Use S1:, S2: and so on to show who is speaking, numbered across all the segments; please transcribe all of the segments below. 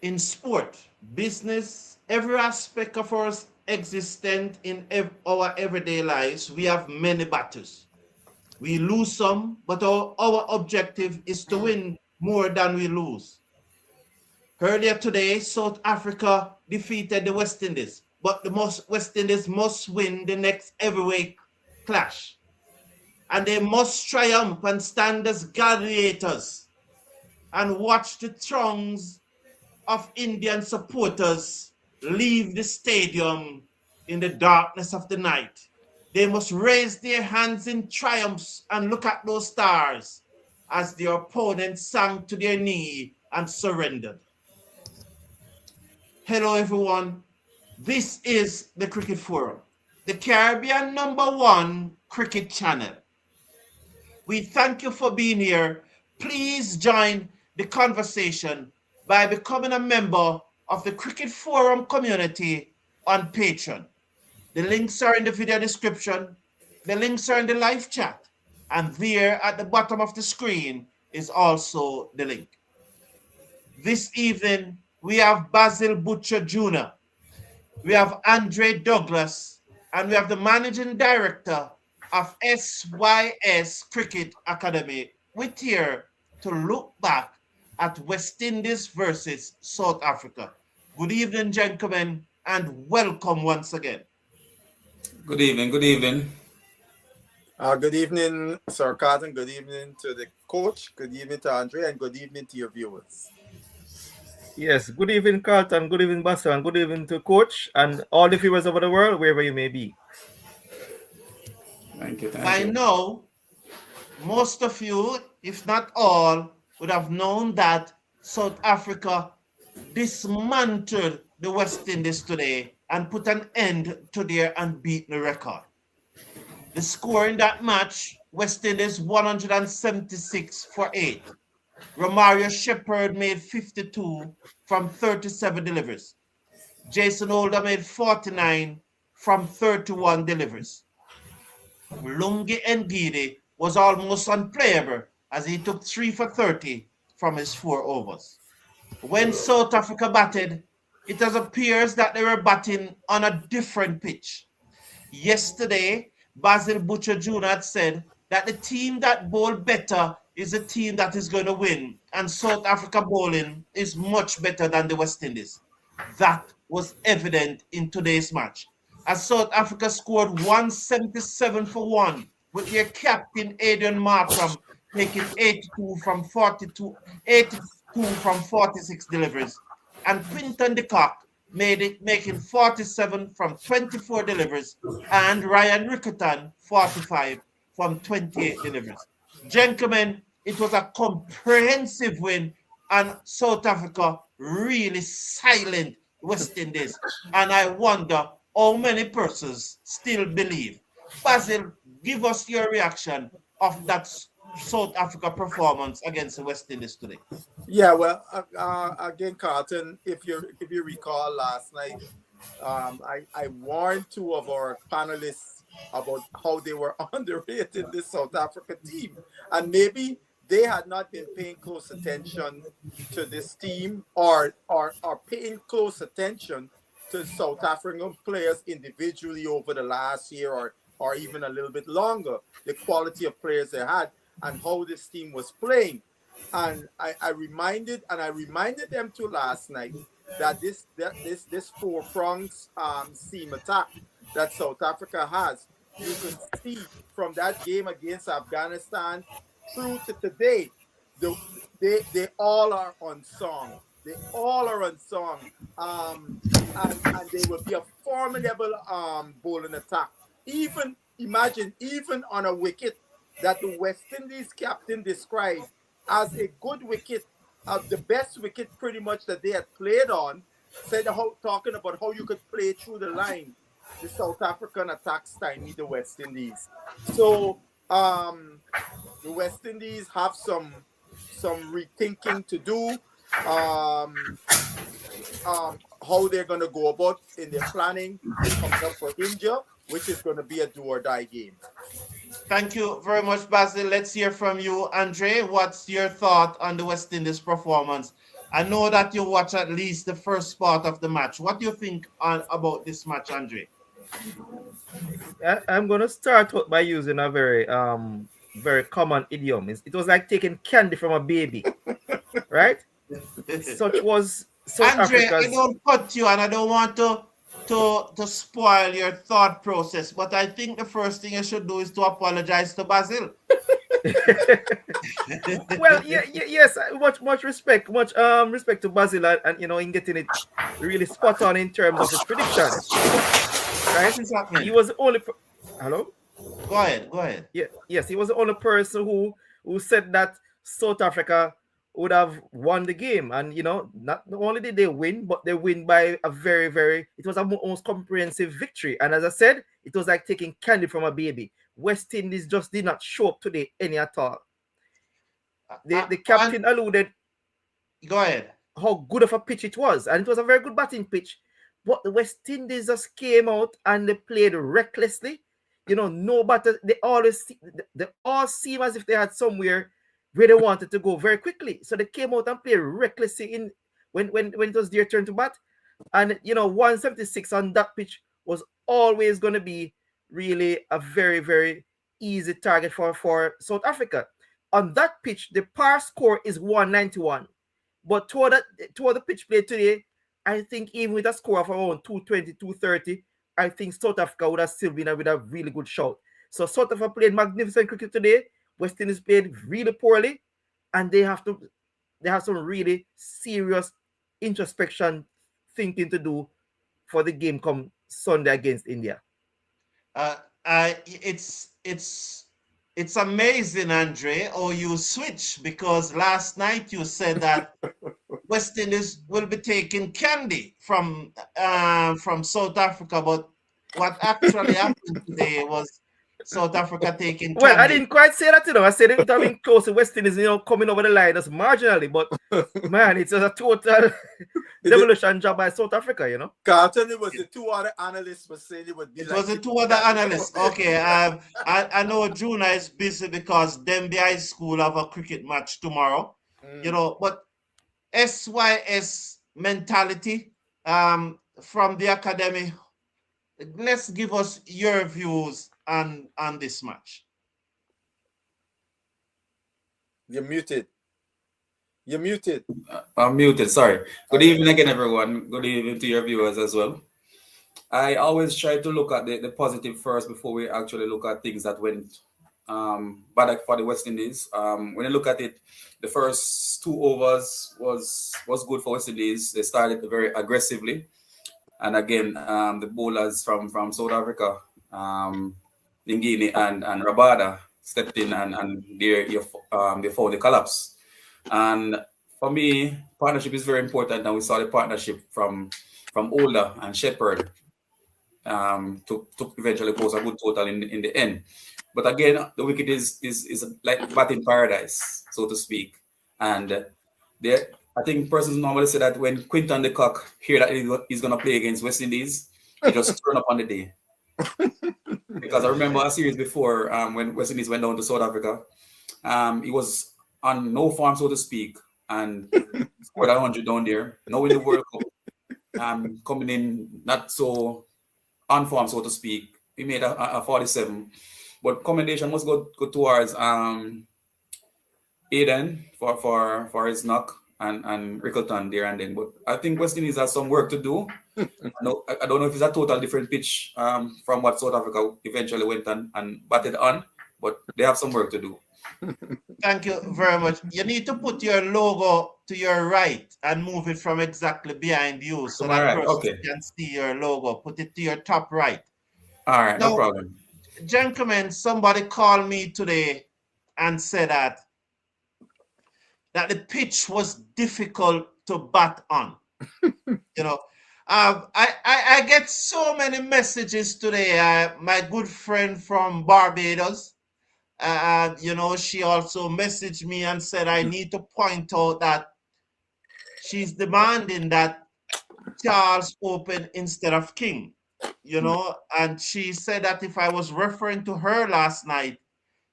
S1: in sport, business, every aspect of our existence in our everyday lives, we have many battles. We lose some, but our objective is to win more than we lose. Earlier today, South Africa defeated the West Indies, but the West Indies must win the next heavyweight clash. And they must triumph and stand as gladiators and watch the throngs of Indian supporters leave the stadium in the darkness of the night. They must raise their hands in triumphs and look at those stars as their opponents sank to their knee and surrendered. Hello, everyone. This is the Cricket Forum, the Caribbean #1 cricket channel. We thank you for being here. Please join the conversation by becoming a member of the Cricket Forum community on Patreon. The links are in the video description. The links are in the live chat. And there at the bottom of the screen is also the link. This evening, we have Basil Butcher Jr., we have Andre Douglas, and we have the managing director of SYS Cricket Academy. We're here to look back at West Indies versus South Africa. Good evening, gentlemen, and welcome once again.
S2: Good evening, good evening.
S3: Good evening, Sir Carton. Good evening to the coach. Good evening to Andre, and good evening to your viewers.
S4: Yes, good evening, Carlton. Good evening, Buster, and good evening to Coach and all the viewers over the world, wherever you may be.
S2: Thank you.
S1: By now, most of you, if not all, would have known that South Africa dismantled the West Indies today and put an end to their unbeaten record. The score in that match, West Indies 176 for 8. Romario Shepherd made 52 from 37 deliveries. Jason Holder made 49 from 31 deliveries. Lungi and Ngidi was almost unplayable as he took 3 for 30 from his 4 overs. When South Africa batted, it appears that they were batting on a different pitch. Yesterday, Basil Butcher Jr. had said that the team that bowled better is a team that is going to win, and South Africa bowling is much better than the West Indies. That was evident in today's match, as South Africa scored 177 for 1, with their captain Aiden Markram making 82 from 46 deliveries, and Quinton the Kock making 47 from 24 deliveries, and Ryan Rickleton 45 from 28 deliveries. Gentlemen, it was a comprehensive win, and South Africa really silent West Indies. And I wonder how many persons still believe. Basil, give us your reaction of that South Africa performance against the West Indies today.
S3: Yeah, well, again, Carlton, if you recall last night, I warned 2 of our panelists about how they were underrated, this South Africa team, and maybe they had not been paying close attention to this team or paying close attention to South African players individually over the last year or even a little bit longer, the quality of players they had and how this team was playing. And I reminded them to last night that this 4 prongs seam attack that South Africa has, you can see from that game against Afghanistan through to today, they all are on song. They all are on song, and they will be a formidable bowling attack. Even on a wicket that the West Indies captain described as a good wicket, the best wicket pretty much that they had played on, talking about how you could play through the line. The South African attack stymied the West Indies. So the West Indies have some rethinking to do. How they're going to go about in their planning coming up for India, which is going to be a do or die game.
S1: Thank you very much, Basil. Let's hear from you, Andre. What's your thought on the West Indies performance? I know that you watch at least the first part of the match. What do you think about this match, Andre?
S4: I'm gonna start out by using a very common idiom. It was like taking candy from a baby, right? Such was South
S1: Andre, I
S4: Africa's.
S1: don't cut you and I don't want to spoil your thought process, but I think the first thing you should do is to apologize to Basil.
S4: Well, yes. Much respect, much respect to Basil, and in getting it really spot on in terms of his predictions, right?
S1: What is happening?
S4: He was the only. Hello.
S1: Go ahead.
S4: Yeah, yes, he was the only person who said that South Africa would have won the game, and not only did they win, but they win by a very. It was a most comprehensive victory, and as I said, it was like taking candy from a baby. West Indies just did not show up today any at all. The captain alluded.
S1: Go ahead.
S4: How good of a pitch it was, and it was a very good batting pitch, but the West Indies just came out and they played recklessly. No batter. They all seem as if they had somewhere where they wanted to go very quickly. So they came out and played recklessly when it was their turn to bat. And 176 on that pitch was always going to be really a very easy target for South Africa. On that pitch, the par score is 191. But toward the pitch play today, I think even with a score of around 220, 230, I think South Africa would have still been with a really good shot. So South Africa played magnificent cricket today. West Indies played really poorly, and they have some really serious introspection thinking to do for the game come Sunday against India.
S1: It's amazing, Andre, how you switch, because last night you said that West Indies will be taking candy from South Africa, but what actually happened today was South Africa taking candy.
S4: Well, I didn't quite say that, I said it would have been close to West Indies, coming over the line just marginally, but man, it's a total demolition job by South Africa,
S3: Carlton, it was the two other analysts were saying it would be.
S1: It was the two other analysts. Okay, I know Juna is busy because Denby High School have a cricket match tomorrow. But SYS mentality from the academy. Let's give us your views on this match.
S3: You're muted.
S2: I'm muted, sorry. Good evening again, everyone. Good evening to your viewers as well. I always try to look at the positive first before we actually look at things that went bad for the West Indies. When you look at it, the first 2 overs was good for West Indies. They started very aggressively. And again, the bowlers from South Africa, Ngidi and Rabada, stepped in and they found the collapse. And for me, partnership is very important, and we saw the partnership from Older and Shepherd to eventually post a good total in the end. But again, the wicket is like batting paradise, so to speak. And I think persons normally say that when Quinton the Kock hear that he's going to play against West Indies, he just turn up on the day. Because I remember a series before when West Indies went down to South Africa, he was on no form, so to speak, and scored 100 down there. Now in the World Cup, coming in not so on form, so to speak, he made a 47. But commendation must go towards Aiden for his knock and Rickleton there and then. But I think West Indies has some work to do. I don't know if it's a total different pitch from what South Africa eventually went and batted on, but they have some work to do.
S1: Thank you very much. You need to put your logo to your right and move it from exactly behind you so that person can see your logo. Put it to your top right.
S2: All right,
S1: now,
S2: no problem.
S1: Gentlemen, somebody called me today and said that the pitch was difficult to bat on. I get so many messages today. My good friend from Barbados, she also messaged me and said I need to point out that she's demanding that Charles open instead of King, and she said that if I was referring to her last night,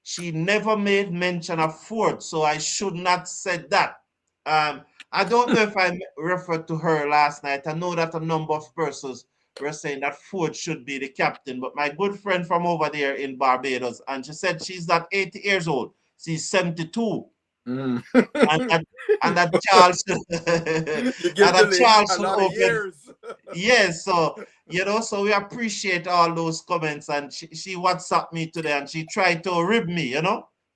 S1: she never made mention of Ford, so I should not said that. I don't know if I referred to her last night. I know that a number of persons were saying that Ford should be the captain, but my good friend from over there in Barbados, and she said she's not 80 years old. She's 72.
S3: Mm.
S1: and that Charles
S3: You
S1: and
S3: give the
S1: that
S3: lady
S1: Charles
S3: a
S1: should
S3: lot of
S1: open.
S3: years.
S1: Yes, so so we appreciate all those comments, and she WhatsApped me today and she tried to rib me,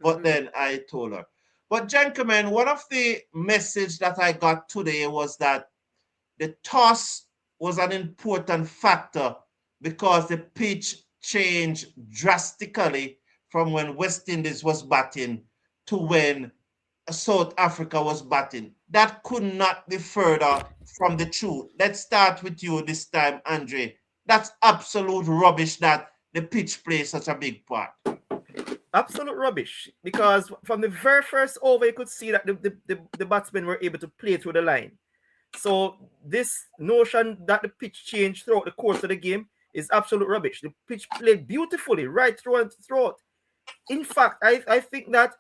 S1: but then I told her. But gentlemen, one of the message that I got today was that the toss was an important factor because the pitch changed drastically from when West Indies was batting to when South Africa was batting. That could not be further from the truth. Let's start with you this time, Andre. That's absolute rubbish that the pitch plays such a big part.
S4: Absolute rubbish, because from the very first over, you could see that the batsmen were able to play through the line. So this notion that the pitch changed throughout the course of the game is absolute rubbish. The pitch played beautifully right through and throughout. In fact, I think that,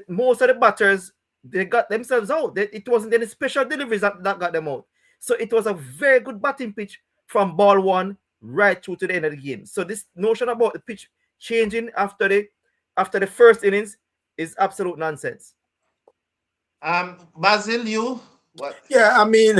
S4: most of the batters, they got themselves out. It wasn't any special deliveries that got them out. So it was a very good batting pitch from ball one right through to the end of the game. So this notion about the pitch changing after the first innings is absolute nonsense.
S1: Basil, you what?
S3: Yeah, I mean,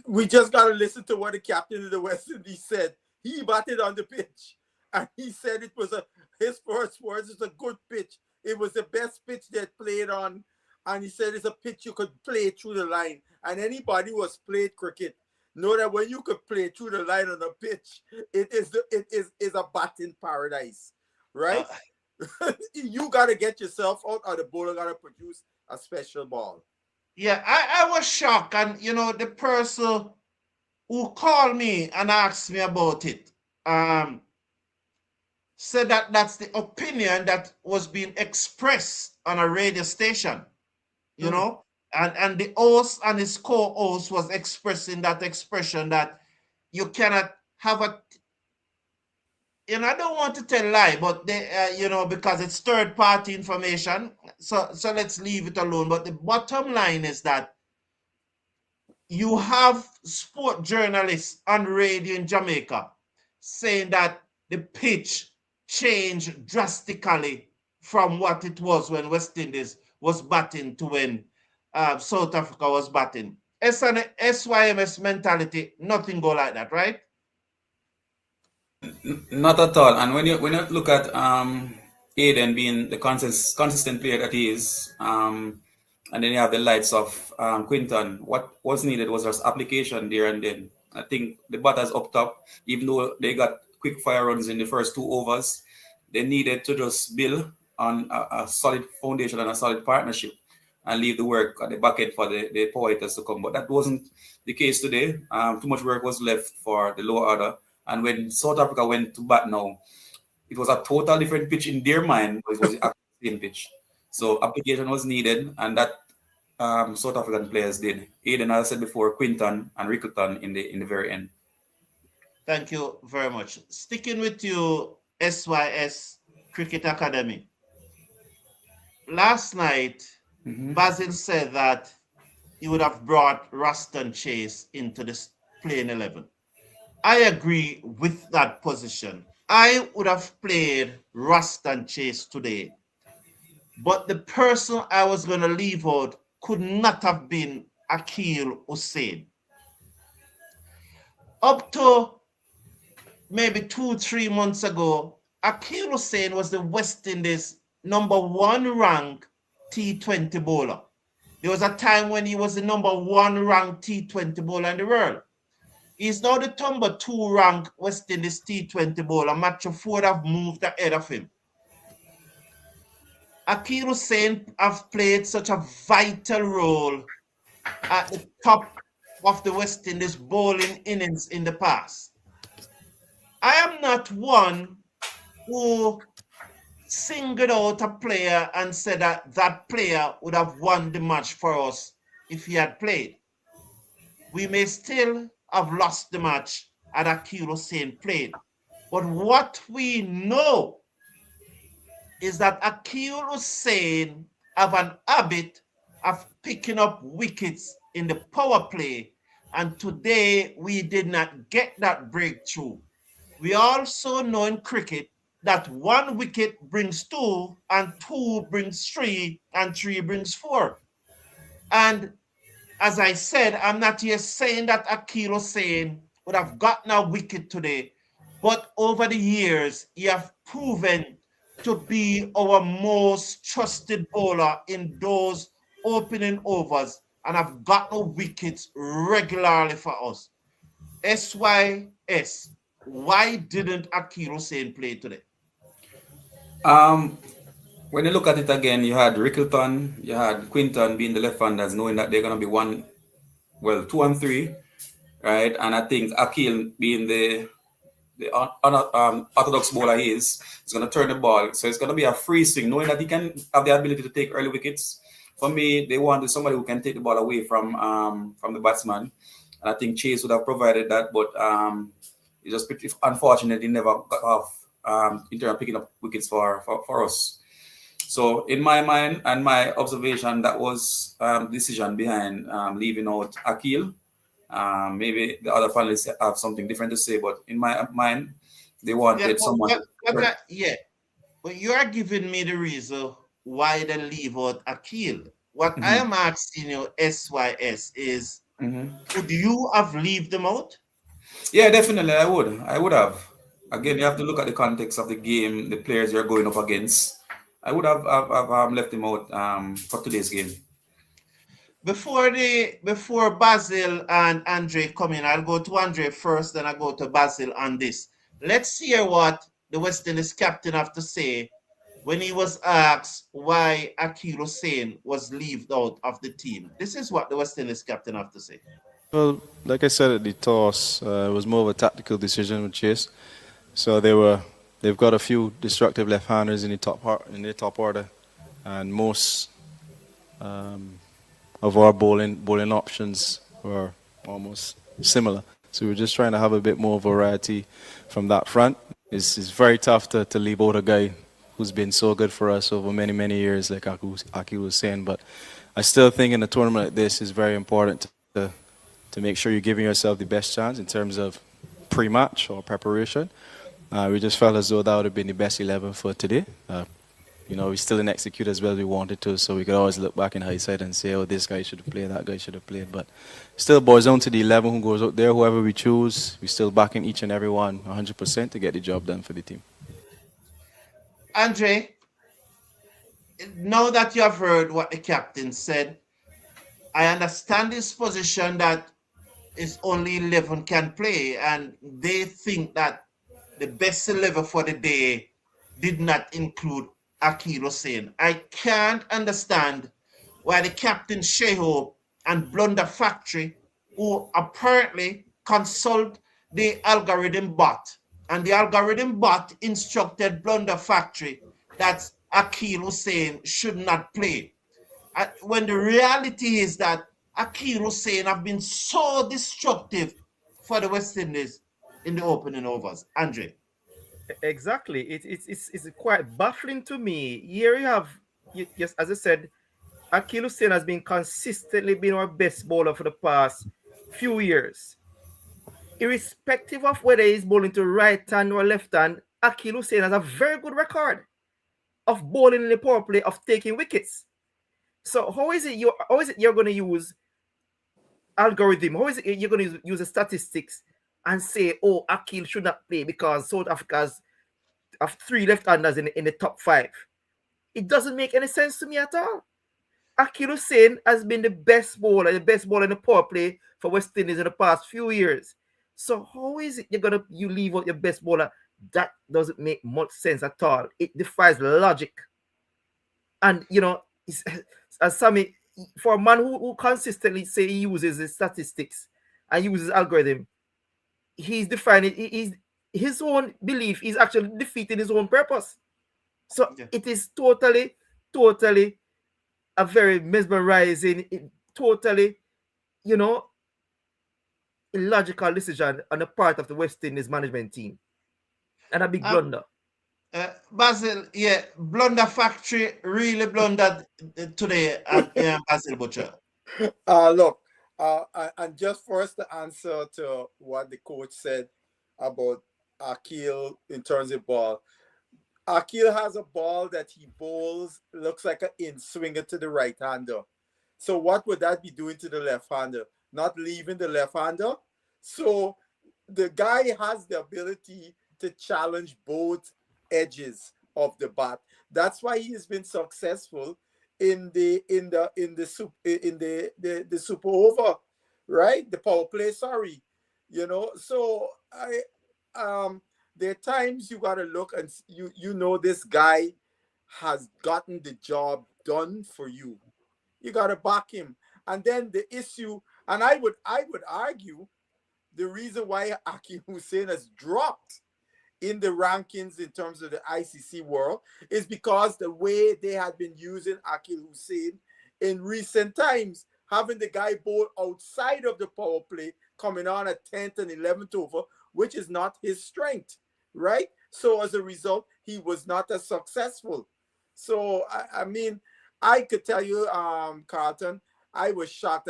S3: we just got to listen to what the captain of the West Indies said. He batted on the pitch, and he said it was his first words, it's a good pitch. It was the best pitch they played on, and he said it's a pitch you could play through the line. And anybody who has played cricket know that when you could play through the line on a pitch, it is a batting paradise, right? You got to get yourself out, or the bowler got to produce a special ball.
S1: Yeah, I was shocked, and the person who called me and asked me about it said that that's the opinion that was being expressed on a radio station, and the host and his co-host was expressing that expression that you cannot have I don't want to tell lie, but they, because it's third-party information, so let's leave it alone. But the bottom line is that you have sport journalists on radio in Jamaica saying that the pitch changed drastically from what it was when West Indies was batting to when South Africa was batting. SYMS mentality, nothing go like that, right?
S2: Not at all. And when you look at Aiden being the consistent player that he is, and then you have the likes of Quinton, what was needed was just application there and then. I think the batters up top, even though they got quick fire runs in the first 2 overs, they needed to just build on a solid foundation and a solid partnership and leave the work at the back end for the power hitters to come. But that wasn't the case today. Too much work was left for the lower order. And when South Africa went to bat now, it was a total different pitch in their mind, but it was the same pitch. So application was needed, and that South African players did. Aiden, as I said before, Quinton and Rickleton in the very end.
S1: Thank you very much. Sticking with you, SYS Cricket Academy. Last night, Basil said that he would have brought Ruston Chase into this playing 11. I agree with that position. I would have played Ruston Chase today, but the person I was going to leave out could not have been Akeal Hosein. Up to maybe 2-3 months ago, Akeal Hosein was the West Indies #1 ranked T20 bowler. There was a time when he was the #1 ranked T20 bowler in the world. He's now the #2 ranked West Indies T20 bowler. Matthew Ford have moved ahead of him. Akeal Hosein have played such a vital role at the top of the West Indies bowling innings in the past. I am not one who singled out a player and said that that player would have won the match for us if he had played. We may still have lost the match had Akeal Hosein played. But what we know is that Akeal Hosein have an habit of picking up wickets in the power play, and today we did not get that breakthrough. We also know in cricket that 1 wicket brings 2, and 2 brings 3, and 3 brings 4. And as I said, I'm not here saying that Akeal Hosein would have gotten a wicket today, but over the years, he have proven to be our most trusted bowler in those opening overs and have gotten wickets regularly for us. SYS, why didn't Akeal Hosein play today?
S2: Um, when you look at it again, you had Rickleton, you had Quinton being the left-handers, knowing that they're gonna be 2 and 3, right? And I think Akeal being the orthodox bowler he is going to turn the ball. So it's going to be a free swing, knowing that he can have the ability to take early wickets. For me, they wanted somebody who can take the ball away from the batsman. And I think Chase would have provided that, but it's just pretty unfortunate he never got off in terms of picking up wickets for us. So in my mind and my observation, that was decision behind leaving out Akeal. Maybe the other panelists have something different to say, but in my mind, they wanted someone.
S1: But you are giving me the reason why they leave out Akeal. What I am asking you, SYS, is would you have leave them out?
S2: Yeah, definitely, I would. I would have. Again, you have to look at the context of the game, the players you're going up against. I would have left him out for today's game.
S1: Before Basil and Andre come in, I'll go to Andre first, then I go to Basil on this. Let's hear what the West Indies captain have to say when he was asked why Akeal Hosein was left out of the team. This is what the West Indies captain have to say.
S5: Well, like I said at the toss, it was more of a tactical decision with Chase. So they've got a few destructive left-handers in the top order, and most of our bowling options were almost similar. So we're just trying to have a bit more variety from that front. It's very tough to leave out a guy who's been so good for us over many, many years, like Akeal was saying. But I still think in a tournament like this, it's very important to make sure you're giving yourself the best chance in terms of pre-match or preparation. We just felt as though that would have been the best 11 for today. We still didn't execute as well as we wanted to, so we could always look back in hindsight and say, oh, this guy should have played, that guy should have played. But still boils down to the 11 who goes out there, whoever we choose, we still backing each and every one 100% to get the job done for the team.
S1: Andre, now that you have heard what the captain said, I understand his position that it's only 11 can play, and they think that the best 11 for the day did not include Akeal Hosein. I can't understand why the captain Sheho and Blunder Factory, who apparently consult the algorithm bot, and the algorithm bot instructed Blunder Factory that Akeal Hosein should not play. When the reality is that Akeal Hosein have been so destructive for the West Indies in the opening overs. Andre.
S4: Exactly. It's quite baffling to me. Here you have, yes, as I said, Akeal Hosein has been consistently been our best bowler for the past few years. Irrespective of whether he's bowling to right hand or left hand, Akeal Hosein has a very good record of bowling in the power play, of taking wickets. So how is it you're going to use algorithm? How is it you're going to use the statistics and say, oh, Akeal should not play because South Africa's have 3 left-handers in the top 5? It doesn't make any sense to me at all. Akeal Hosein has been the best bowler in the power play for West Indies in the past few years. So how is it you leave out your best bowler? That doesn't make much sense at all. It defies logic. And as Sammy, for a man who consistently say he uses his statistics and uses algorithm, he's defining his own belief is actually defeating his own purpose. So It is totally a very mesmerizing, totally, illogical decision on the part of the West Indies management team. And a big blunder.
S1: Basil, yeah, Blunder Factory really blundered today at Basil Butcher.
S3: Look, and just for us to answer to what the coach said about Akeal in terms of ball, Akeal has a ball that he bowls, looks like an in swinger to the right hander. So what would that be doing to the left hander? Not leaving the left hander. So the guy has the ability to challenge both edges of the bat. That's why he has been successful in the super over, right? The power play, sorry. So there are times you gotta look and you know this guy has gotten the job done for you. You gotta back him. And then the issue, and I would argue the reason why Akeal Hosein has dropped in the rankings in terms of the ICC world is because the way they had been using Akeal Hosein in recent times, having the guy bowl outside of the power play, coming on at 10th and 11th over, which is not his strength, right? So as a result, he was not as successful. So I mean, I could tell you, Carlton, I was shocked.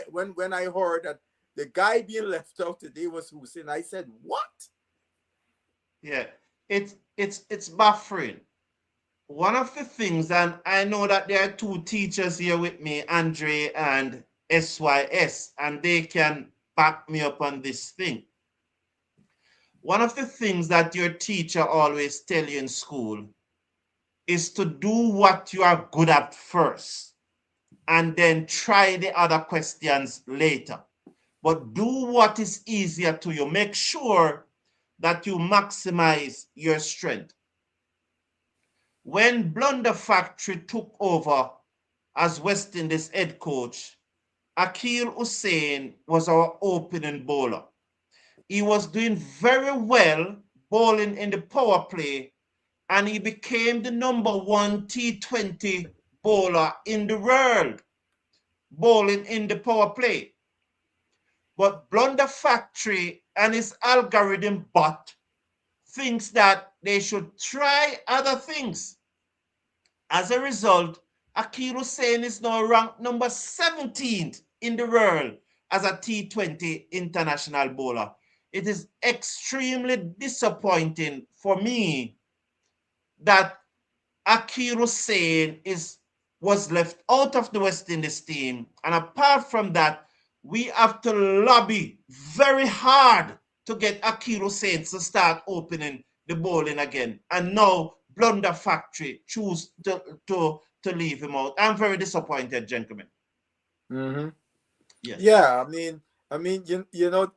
S3: When I heard that the guy being left out today was Hosein, I said, "What?"
S1: Yeah, it's baffling. One of the things, and I know that there are two teachers here with me, Andre and SYS, and they can back me up on this thing. One of the things that your teacher always tell you in school is to do what you are good at first and then try the other questions later. But do what is easier to you. Make sure that you maximize your strength. When Blunder Factory took over as West Indies head coach, Akeal Hosein was our opening bowler. He was doing very well bowling in the power play, and he became the #1 T20 bowler in the world, bowling in the power play. But Blunder Factory and his algorithm bot thinks that they should try other things. As a result, Akeal Hosein is now ranked number 17th in the world as a T20 international bowler. It is extremely disappointing for me that Akeal Hosein was left out of the West Indies team. And apart from that, we have to lobby very hard to get Akeal Hosein to start opening the bowling again. And now Blunder Factory choose to leave him out. I'm very disappointed, gentlemen.
S3: Mm-hmm.
S1: Yes.
S3: Yeah, you know,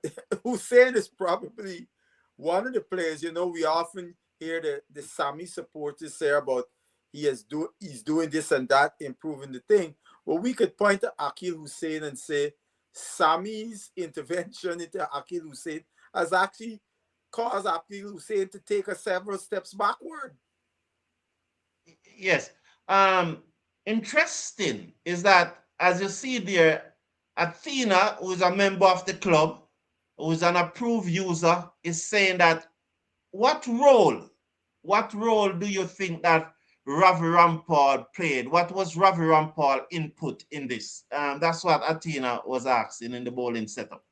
S3: Hosein is probably one of the players. We often hear the Sami supporters say about he's doing this and that, improving the thing. Well, we could point to Akeal Hosein and say Sami's intervention into Akeal Hosein has actually caused Akeal Hosein to take several steps backward.
S1: Yes. Interesting is that, as you see there, Athena, who is a member of the club, who is an approved user, is saying that what role do you think that Ravi Rampal played? What was Ravi Rampal input in this? That's what Athena was asking in the bowling setup.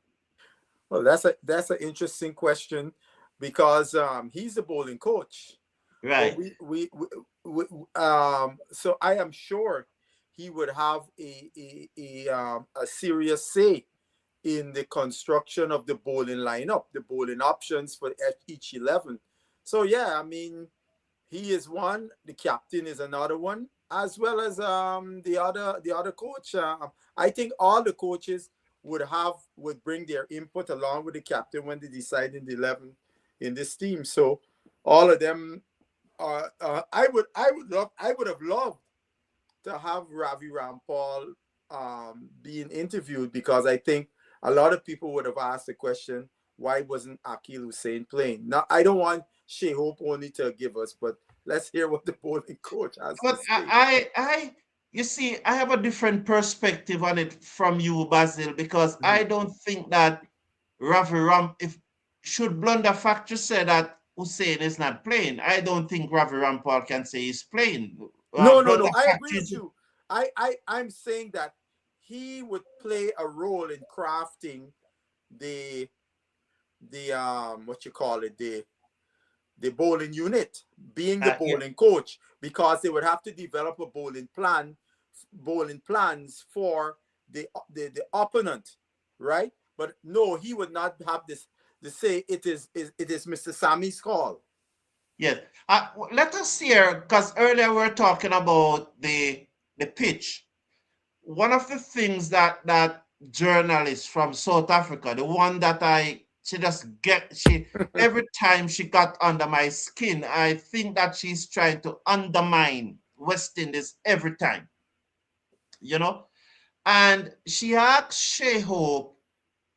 S3: Well, that's an interesting question because he's the bowling coach. But
S1: Right.
S3: so I am sure he would have a serious say in the construction of the bowling lineup, the bowling options for each 11. So yeah, he is one. The captain is another one, as well as the other coach. I think all the coaches would bring their input along with the captain when they decide in the 11 in this team. So all of them. I would have loved to have Ravi Rampal being interviewed, because I think a lot of people would have asked the question, why wasn't Akeal Hosein playing? Now, I don't want Shea Hope only to give us, but let's hear what the bowling coach has to
S1: But
S3: say.
S1: you see, I have a different perspective on it from you, Basil, because I
S3: Mhm.
S1: don't think that if should Blunder Factory say that Hosein is not playing. I don't think Ravi Rampal can say he's playing.
S3: No,
S1: But
S3: no, no.
S1: the
S3: I
S1: fact
S3: agree with
S1: is,
S3: you. I'm saying that he would play a role in crafting the what you call it, the bowling unit, being the
S1: yeah,
S3: bowling coach, because they would have to develop a bowling plans for the opponent, right? But no, he would not have this to say it is Mr. Sammy's call.
S1: yes. Let us hear, because earlier we were talking about the pitch. One of the things that journalists from South Africa, the one that she every time she got under my skin, I think that she's trying to undermine West Indies every time, you know. And she asked Shea Hope,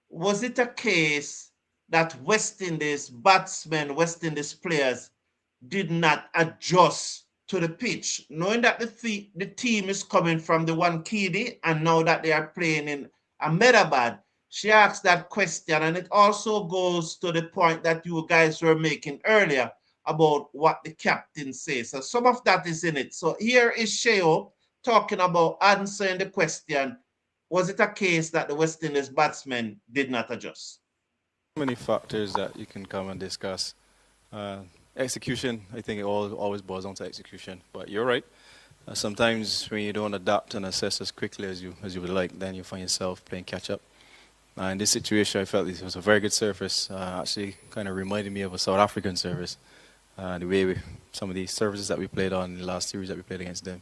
S1: was it a case that West Indies batsmen, West Indies players did not adjust to the pitch, knowing that the team is coming from the Ngidi and now that they are playing in Ahmedabad? She asked that question, and it also goes to the point that you guys were making earlier about what the captain says. So some of that is in it. So here is Sheo talking about answering the question, was it a case that the West Indies batsmen did not adjust?
S5: Many factors that you can come and discuss. Execution, I think it always boils down to execution. But you're right. Sometimes when you don't adapt and assess as quickly as you would like, then you find yourself playing catch up. In this situation, I felt this was a very good service. Actually, kind of reminded me of a South African service. The way some of the services that we played on in the last series that we played against them.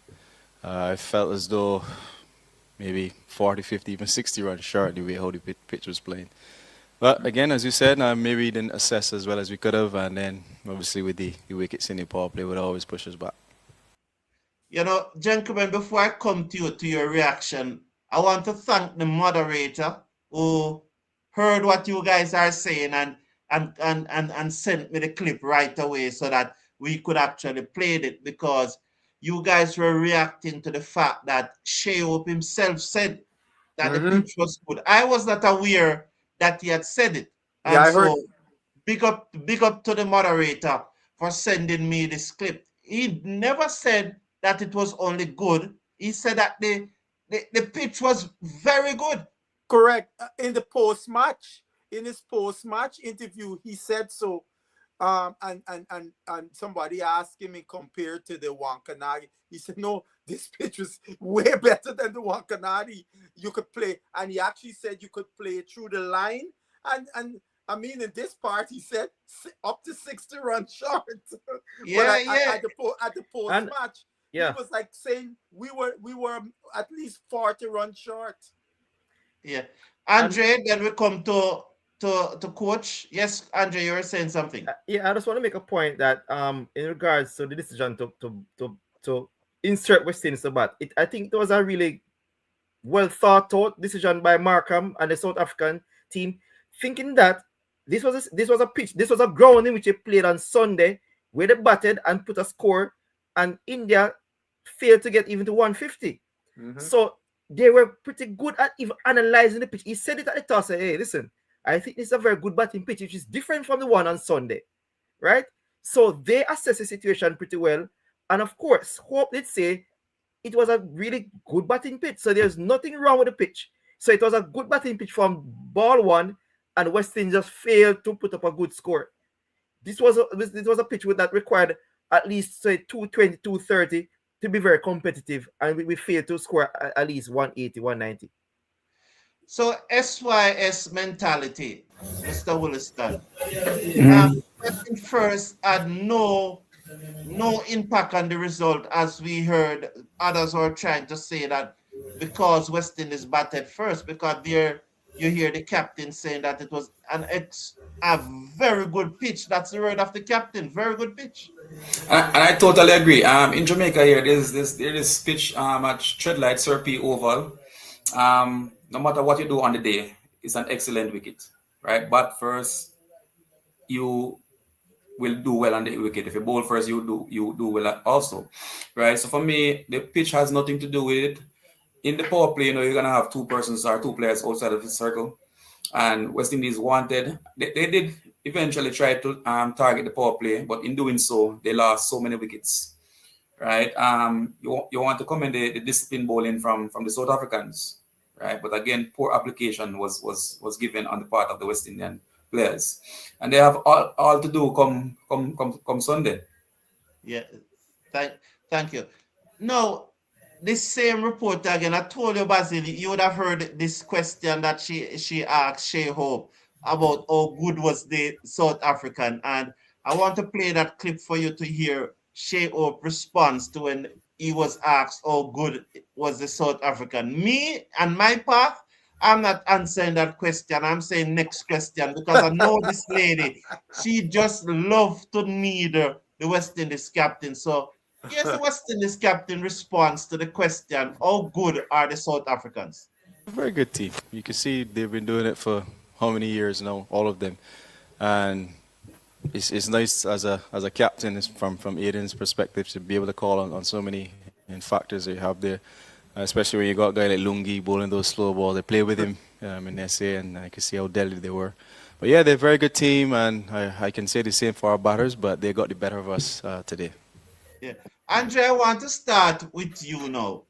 S5: I felt as though maybe 40, 50, even 60 runs short the way how the pitch was playing. But again, as you said, maybe we didn't assess as well as we could have, and then obviously with the wickets in the power play would always push us back.
S1: You know, gentlemen, before I come to your reaction, I want to thank the moderator who heard what you guys are saying and sent me the clip right away so that we could actually play it, because you guys were reacting to the fact that Shea Hope himself said that the pitch was good. I was not aware that he had said it.
S3: Yeah,
S1: And
S3: I heard.
S1: so big up to the moderator for sending me this clip. He never said that it was only good. He said that the pitch was very good.
S3: Correct. In his post-match interview, he said so. And somebody asked him and compared to the Wankanagi. He said, no, this pitch was way better than the Wankanagi you could play. And he actually said you could play through the line. And I mean, in this part, he said up to 60 runs short.
S1: Yeah,
S3: but at the post-match,
S4: he
S3: was like saying we were at least 40 runs short.
S1: Yeah. Andre, then we come to coach. Yes, Andre, you were saying something.
S4: Yeah, I just want to make a point that in regards to the decision to insert West Indies to bat, I think it was a really well thought out decision by Markram and the South African team, thinking that this was a pitch, this was a ground in which they played on Sunday, where they batted and put a score, and India failed to get even to 150. So they were pretty good at even analyzing the pitch. He said it at the toss, hey, listen, I think this is a very good batting pitch, which is different from the one on Sunday, right? So they assessed the situation pretty well. And of course, Hope did say it was a really good batting pitch. So there's nothing wrong with the pitch. So it was a good batting pitch from ball one, and West Indies just failed to put up a good score. This was a pitch that required at least, say, 220, 230 to be very competitive, and we failed to score at least 180, 190.
S1: So SYS mentality, Mr. Williston. First had no impact on the result, as we heard others are trying to say that because West Indies batted first, because there you hear the captain saying that it's a very good pitch. That's the word of the captain. Very good pitch.
S2: And I totally agree. In Jamaica here, there's this pitch at Treadlight Serpy Oval. No matter what you do on the day, it's an excellent wicket, right? But first, you will do well on the wicket. If you bowl first, you do well also, right? So for me, the pitch has nothing to do with it. In the power play, you're gonna have two persons or two players outside of the circle. And West Indies wanted, they did eventually try to target the power play, but in doing so, they lost so many wickets. Right? You want to commend the discipline bowling from the South Africans, right? But again, poor application was given on the part of the West Indian players, and they have all to do come Sunday.
S1: Yeah, thank you. Now, this same reporter again, I told you, Basil, you would have heard this question that she asked Shea Hope about how good was the South African, and I want to play that clip for you to hear Shea Hope response to when he was asked how good was the South African. Me and my path, I'm not answering that question. I'm saying next question because I know this lady. She just loves to neither the West Indies captain. So here's the West Indies captain response to the question, how good are the South Africans?
S5: Very good team. You can see they've been doing it for how many years now, all of them. And it's nice as a captain from Aiden's perspective to be able to call on so many factors that you have there. Especially when you got a guy like Lungi bowling those slow balls. They play with him in SA, and I can see how deadly they were. But yeah, they're a very good team, and I can say the same for our batters, but they got the better of us today.
S1: Yeah. Andre, I want to start with you now.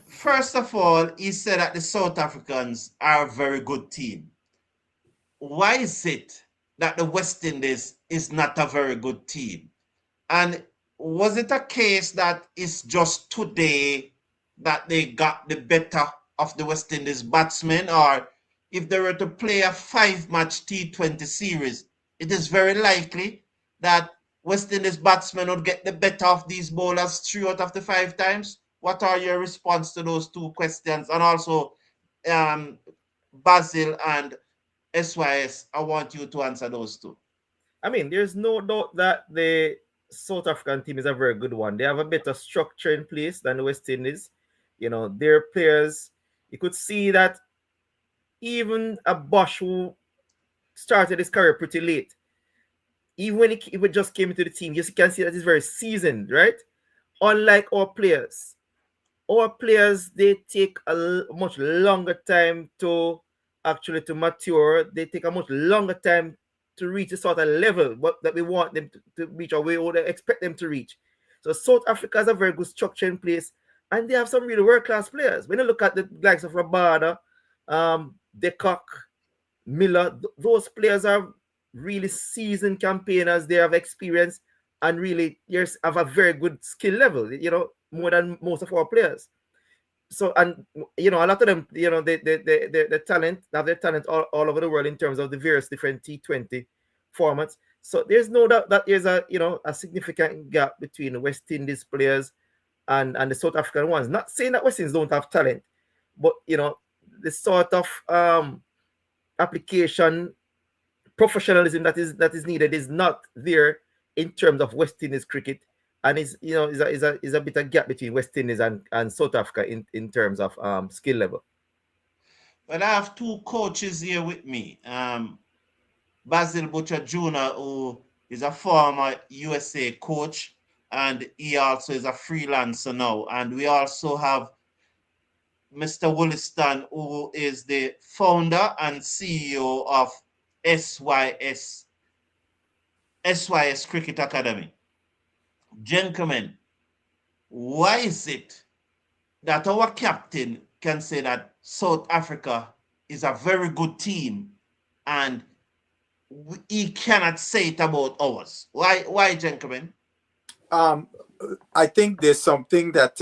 S1: First of all, he said that the South Africans are a very good team. Why is it that the West Indies is not a very good team? And was it a case that it's just today that they got the better of the West Indies batsmen? Or if they were to play a 5-match T20 series, it is very likely that West Indies batsmen would get the better of these bowlers 3 out of the 5 times? What are your response to those two questions? And also, Basil and SYS, I want you to answer those two.
S4: I mean, there's no doubt that the South African team is a very good one. They have a better structure in place than the West Indies. You know, their players, you could see that even a Bosch who started his career pretty late, even when he just came into the team, you can see that he's very seasoned, right? Unlike our players, they take a much longer time to actually to mature. They take a much longer time to reach a sort of level that we want them to reach, or we would expect them to reach. So South Africa has a very good structure in place, and they have some really world-class players. When you look at the likes of Rabada, De Kock, Miller, those players are really seasoned campaigners. They have experience and really have a very good skill level, more than most of our players. So, and a lot of them, the talent, have their talent all over the world in terms of the various different T20 formats. So there's no doubt that there's a significant gap between the West Indies players and the South African ones. Not saying that West Indies don't have talent, but the sort of application, professionalism that is needed is not there in terms of West Indies cricket, and is a bit of gap between West Indies and South Africa in terms of skill level.
S1: Well, I have two coaches here with me. Basil Butcher Jr., who is a former USA coach, and he also is a freelancer now. And we also have Mr. Wollaston, who is the founder and CEO of SYS Cricket Academy. Gentlemen, why is it that our captain can say that South Africa is a very good team and he cannot say it about ours? Why, gentlemen?
S3: I think there's something that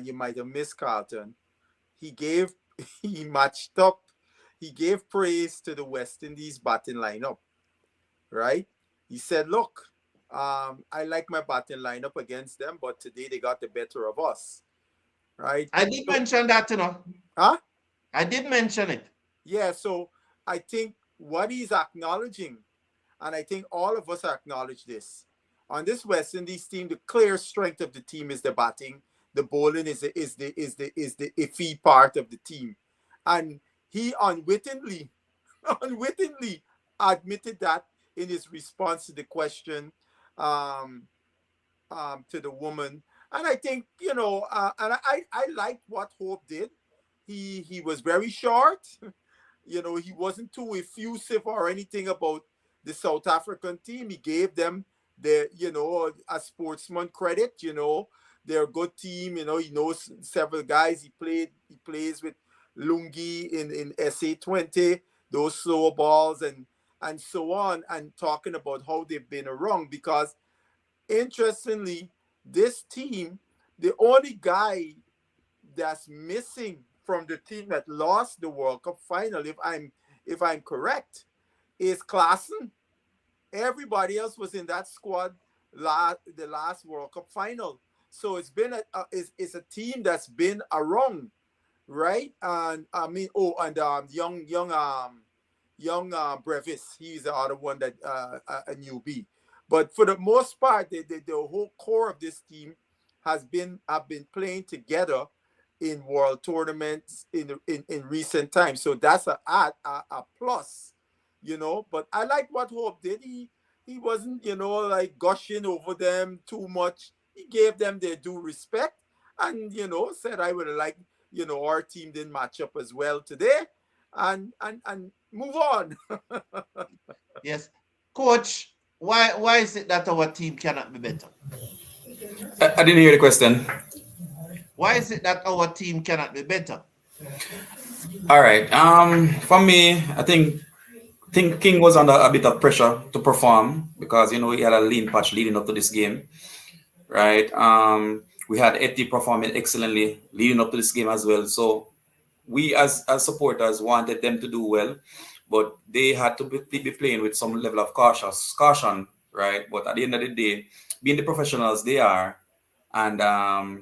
S3: you might have missed, Carlton. He matched up. He gave praise to the West Indies batting lineup, right? He said, look, I like my batting lineup against them, but today they got the better of us, right?
S1: I did mention that,
S3: Huh?
S1: I did mention it.
S3: Yeah, so I think what he's acknowledging, and I think all of us acknowledge this, on this West Indies team, the clear strength of the team is the batting. The bowling is the iffy part of the team. And he unwittingly admitted that in his response to the question to the woman. And I think, and I liked what Hope did. he was very short. You know, he wasn't too effusive or anything about the South African team. He gave them the, you know, a sportsman credit. You know, they're a good team. You know, he knows several guys. He plays with Lungi in SA20, those slow balls and so on, and talking about how they've been wrong. Because interestingly, this team, the only guy that's missing from the team that lost the World Cup final, if I'm correct, is Klaassen. Everybody else was in that squad the last World Cup final. So it's been it's a team that's been around, right? And I mean, young Brevis, he's the other one that a newbie. But for the most part, the whole core of this team have been playing together in world tournaments in recent times. So that's a plus, you know. But I like what Hope did. He wasn't, you know, like gushing over them too much. He gave them their due respect and, you know, said I would have liked, you know, our team didn't match up as well today and move on.
S1: Yes. Coach, why is it that our team cannot be better?
S2: I didn't hear the question.
S1: Why is it that our team cannot be better?
S2: All right. For me, I think King was under a bit of pressure to perform because, you know, he had a lean patch leading up to this game, right? We had Eti performing excellently leading up to this game as well. So we as supporters wanted them to do well, but they had to be playing with some level of caution, right? But at the end of the day, being the professionals they are, and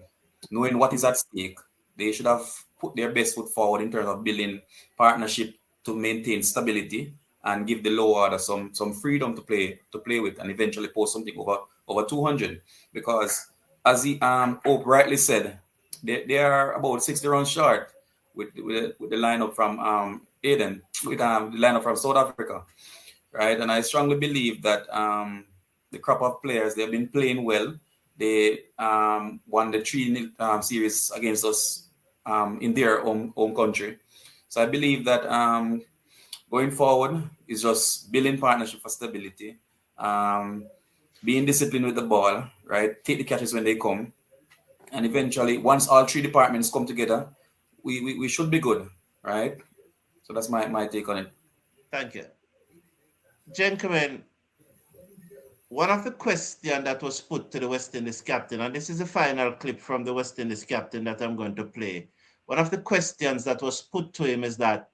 S2: knowing what is at stake, they should have put their best foot forward in terms of building partnership to maintain stability and give the low order some freedom to play with and eventually post something over 200. Because as the Hope rightly said, they are about 60 runs short with the lineup from Aiden, with the lineup from South Africa, right? And I strongly believe that the crop of players, they've been playing well. They won the 3-0 series against us in their own country. So I believe that going forward is just building partnership for stability, being disciplined with the ball, right? Take the catches when they come. And eventually, once all three departments come together, we should be good, right? So that's my take on it.
S1: Thank you. Gentlemen, one of the questions that was put to the West Indies captain, and this is the final clip from the West Indies captain that I'm going to play. One of the questions that was put to him is that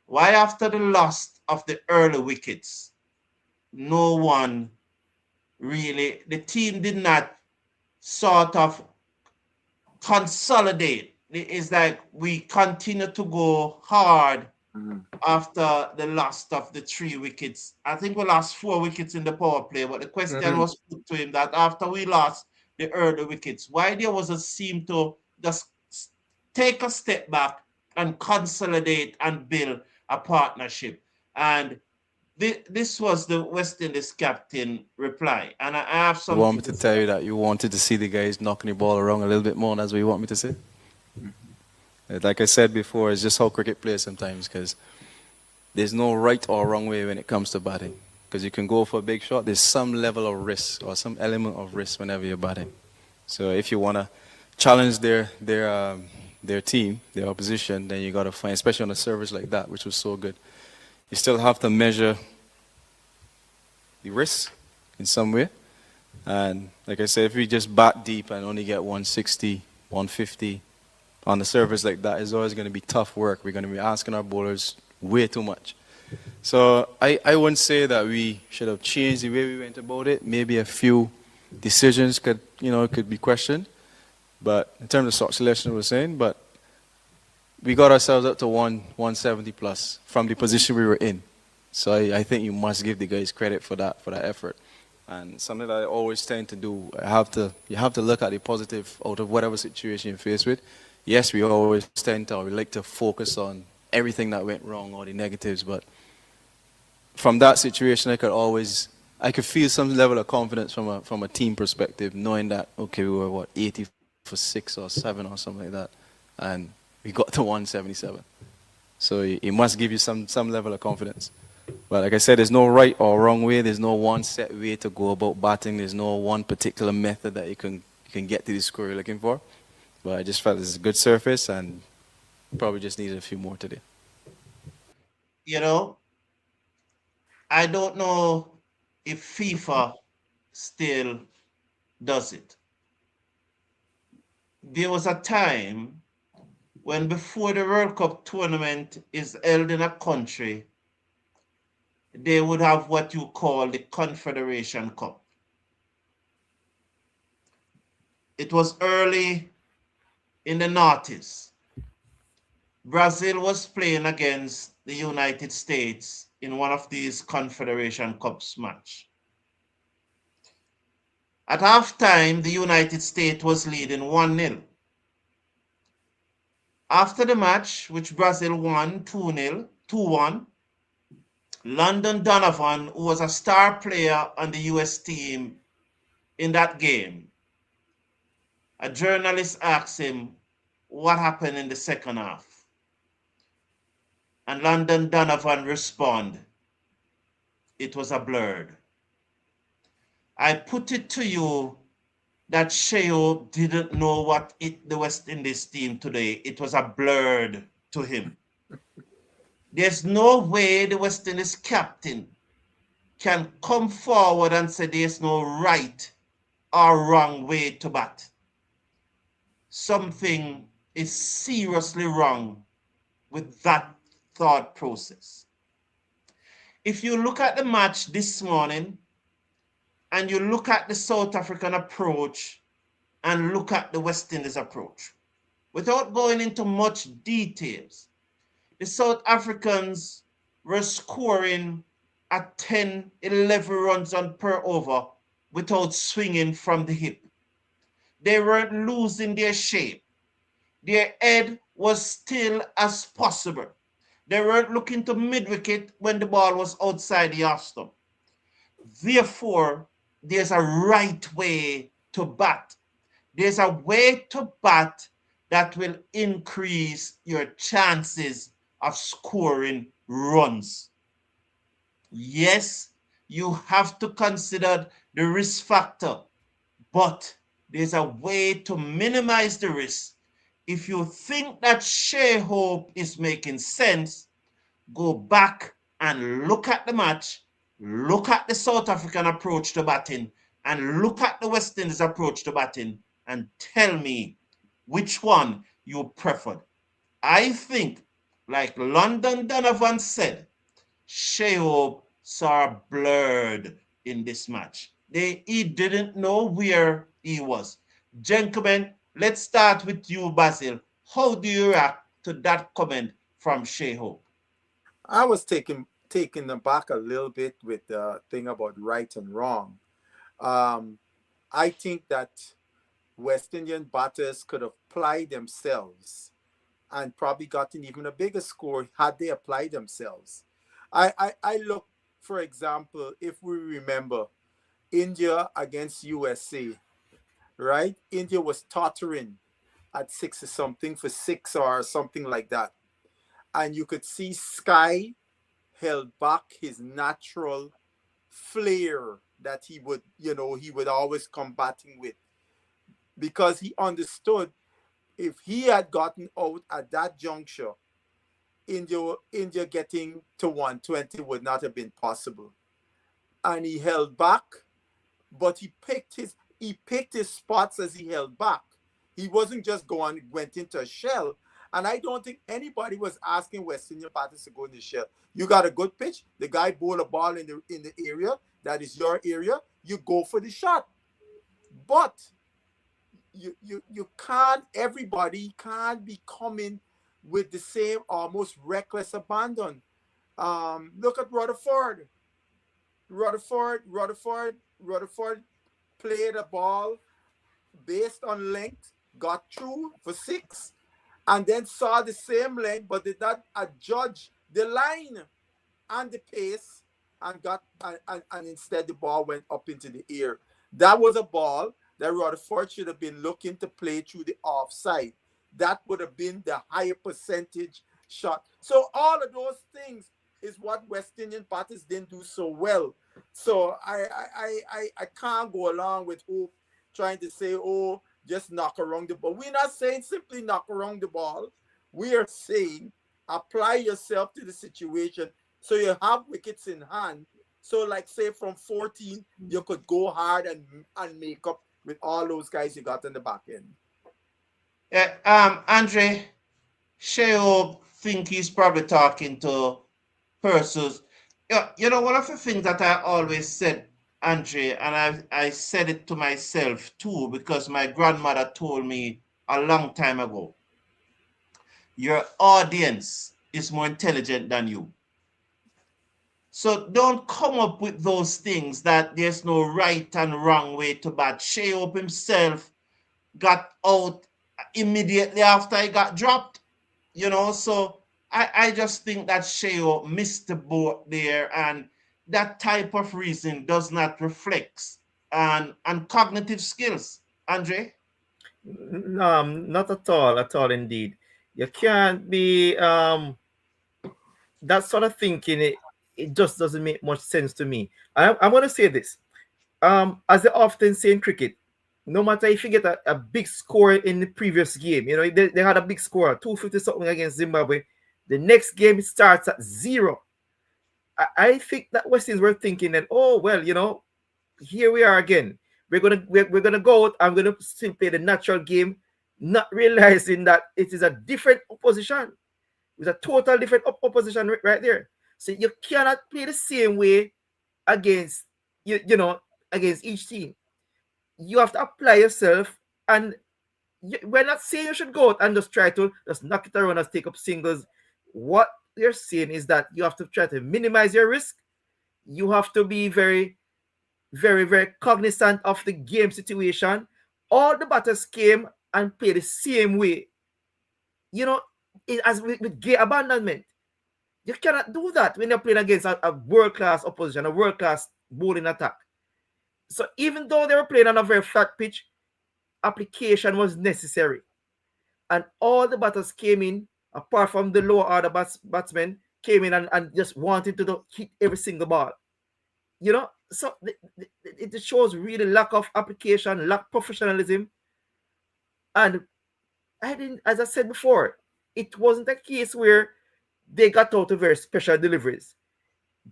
S1: why after the loss of the early wickets, no one really, the team did not sort of consolidate. It's like we continue to go hard after the loss of the 3 wickets. I think we lost 4 wickets in the power play, but the question was put to him that after we lost the early wickets, why there was a seem to just take a step back and consolidate and build a partnership. And this was the West Indies captain reply. And I have something
S5: You want me to tell you that you wanted to see the guys knocking the ball around a little bit more, and that's what you want me to say? Like I said before, it's just how cricket plays sometimes, because there's no right or wrong way when it comes to batting. Because you can go for a big shot, there's some level of risk or some element of risk whenever you're batting. So if you want to challenge their team, their opposition, then you got to find, especially on a service like that, which was so good, you still have to measure the risk in some way. And like I said, if we just bat deep and only get 160, 150 on the surface like that, it's always going to be tough work. We're going to be asking our bowlers way too much. So I wouldn't say that we should have changed the way we went about it. Maybe a few decisions could be questioned. But in terms of shot selection, we're saying, but we got ourselves up to 170 plus from the position we were in. So I think you must give the guys credit for that effort. And something that I always tend to do, you have to look at the positive out of whatever situation you're faced with. Yes, we always we like to focus on everything that went wrong or the negatives, but from that situation, I could feel some level of confidence from a team perspective, knowing that, okay, we were 80 for 6 or 7 or something like that, and we got to 177. So it must give you some level of confidence. But like I said, there's no right or wrong way. There's no one set way to go about batting. There's no one particular method that you can get to the score you're looking for. But I just felt this is a good surface and probably just needed a few more today.
S1: You know, I don't know if FIFA still does it. There was a time when before the World Cup tournament is held in a country, they would have what you call the Confederation Cup. It was early in the noughties. Brazil was playing against the United States in one of these Confederation Cups match. At halftime, the United States was leading 1-0. After the match, which Brazil won 2-0, 2-1, London Donovan, who was a star player on the US team in that game, a journalist asked him what happened in the second half. And London Donovan responded, it was a blur. I put it to you that Sheo didn't know what hit the West Indies team today. It was a blur to him. There's no way the West Indies captain can come forward and say there's no right or wrong way to bat. Something is seriously wrong with that thought process. If you look at the match this morning and you look at the South African approach and look at the West Indies approach, without going into much details, the South Africans were scoring at 10, 11 runs on per over without swinging from the hip. They weren't losing their shape. Their head was still as possible. They weren't looking to mid-wicket when the ball was outside the off stump. Therefore, there's a right way to bat. There's a way to bat that will increase your chances of scoring runs. Yes, you have to consider the risk factor, but there's a way to minimize the risk. If you think that Shea Hope is making sense, go back and look at the match, look at the South African approach to batting, and look at the West Indies approach to batting, and tell me which one you preferred. I think, like London Donovan said, Shea Hope saw blurred in this match. He didn't know where he was. Gentlemen, let's start with you, Basil. How do you react to that comment from Shea Hope?
S3: I was taken aback a little bit with the thing about right and wrong. I think that West Indian batters could have applied themselves and probably gotten even a bigger score had they applied themselves. I look, for example, if we remember India against USA, right? India was tottering at 6 or something for 6 or something like that. And you could see Sky held back his natural flair that he would always come batting with, because he understood if he had gotten out at that juncture, India getting to 120 would not have been possible. And he held back, but he picked his spots as he held back. He wasn't just went into a shell. And I don't think anybody was asking West Indian batters to go in the shell. You got a good pitch, the guy bowl a ball in the area that is your area, you go for the shot. But you can't, everybody can't be coming with the same almost reckless abandon. Look at Rutherford. Rutherford played a ball based on length, got through for 6, and then saw the same length, but did not adjudge the line and the pace, and instead the ball went up into the air. That was a ball that Rutherford should have been looking to play through the offside. that would have been the higher percentage shot. So all of those things is what West Indian parties didn't do so well. So I can't go along with Hope trying to say, oh, just knock around the ball. We're not saying simply knock around the ball. We are saying apply yourself to the situation so you have wickets in hand. So like say from 14, you could go hard and make up with all those guys you got in the back end.
S1: Andre, Sheo think he's probably talking to persons. You know, one of the things that I always said, Andre, and I said it to myself too, because my grandmother told me a long time ago, your audience is more intelligent than you. So don't come up with those things that there's no right and wrong way to bat. Sheo himself got out immediately after he got dropped, you know. So I just think that Sheo missed the boat there, and that type of reason does not reflect and cognitive skills. Andre?
S4: No, not at all indeed. You can't be that sort of thinking. It just doesn't make much sense to me. I'm going to say this. As they often say in cricket, no matter if you get a big score in the previous game, you know, they had a big score, 250 something against Zimbabwe. The next game starts at 0. I think that West Indies were thinking that, oh well, you know, here we are again. We're gonna go out. I'm gonna still play the natural game, not realizing that it is a different opposition. It's a total different opposition right there. So you cannot play the same way against you know, against each team. You have to apply yourself, and we're not saying you should go out and just try to just knock it around and take up singles. What they're saying is that you have to try to minimize your risk. You have to be very, very, very cognizant of the game situation. All the batters came and played the same way. You know, as with gay abandonment. You cannot do that when you're playing against a world-class opposition, a world-class bowling attack. So even though they were playing on a very flat pitch, application was necessary. And all the batters came in, apart from the lower order batsmen, came in and just wanted to hit every single ball. You know, so it shows really lack of application, lack of professionalism. And as I said before, it wasn't a case where they got out of very special deliveries.